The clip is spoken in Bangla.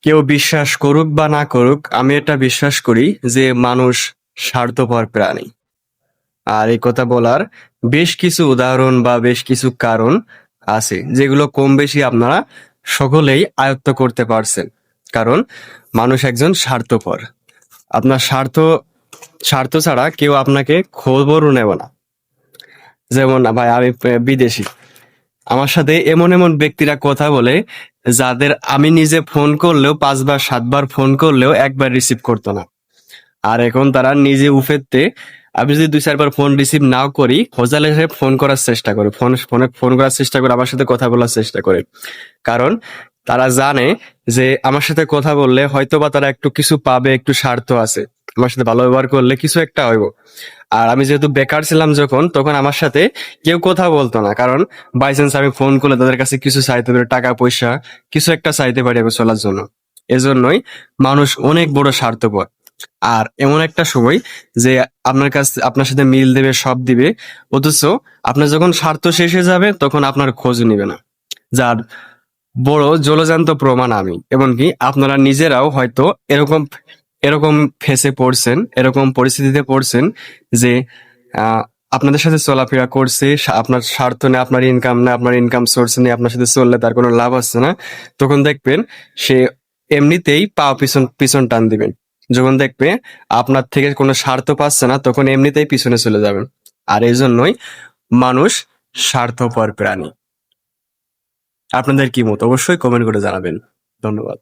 কেউ বিশ্বাস করুক বা না করুক, আমি এটা বিশ্বাস করি যে মানুষ স্বার্থপর প্রাণী। আর এই কথা বলার বেশ কিছু উদাহরণ বা বেশ কিছু কারণ আছে, যেগুলো কম বেশি আপনারা সকলেই আয়ত্ত করতে পারছেন। কারণ মানুষ একজন স্বার্থপর। আপনার স্বার্থ স্বার্থ ছাড়া কেউ আপনাকে খবরও নেব না। যেমন ভাই, আমি বিদেশি, আমার সাথে এমন এমন ব্যক্তিরা কথা বলে যাদের আমি নিজে ফোন করলেও 5 বার 7 বার ফোন করলেও একবার রিসিভ করতো না। আর এখন তারা নিজে উফেতে, আমি যদি 2 4 বার ফোন রিসিভ নাও করি, হোজালে সে ফোন করার চেষ্টা করে, ফোনে ফোন করার চেষ্টা করে, আমার সাথে কথা বলার চেষ্টা করে। কারণ তারা জানে যে আমার সাথে কথা বললে হয়তোবা তারা একটু কিছু পাবে, একটু স্বার্থ আছে, আমার সাথে ভালো ব্যবহার করলে কিছু একটা হইব। আর আমি যেহেতু বেকার ছিলাম যখন, তখন আমার সাথে কেউ কথা বলতো না, কারণ বাই চান্স আমি ফোন করলে তাদের কাছে কিছু চাইতে পারি, টাকা পয়সা কিছু একটা চাইতে পারি আমি চলার জন্য। এজন্যই মানুষ অনেক বড় স্বার্থপর। আর এমন একটা সময় যে আপনার সাথে মিল দেবে, সব দিবে, অথচ আপনার যখন স্বার্থ শেষ হয়ে যাবে তখন আপনার খোঁজ নিবে না। যার বড় জলজান্ত প্রমাণ আমি। এমনকি আপনারা নিজেরাও হয়তো এরকম এরকম ফেসে পড়ছেন, এরকম পরিস্থিতিতে পড়ছেন যে আহ, আপনাদের সাথে চলাফেরা করছে, আপনার স্বার্থ নেই, আপনার ইনকাম নেই, আপনার ইনকাম সোর্স নেই, আপনার সাথে চললে তার কোনো লাভ হচ্ছে না। তখন দেখবেন সে এমনিতেই পা পিছন পিছন টান দিবেন। যখন দেখবে আপনার থেকে কোনো স্বার্থ পাচ্ছে না, তখন এমনিতেই পিছনে চলে যাবেন। আর এই জন্যই মানুষ স্বার্থপর প্রাণী। আপনাদের কি মত অবশ্যই কমেন্ট করে জানাবেন। ধন্যবাদ।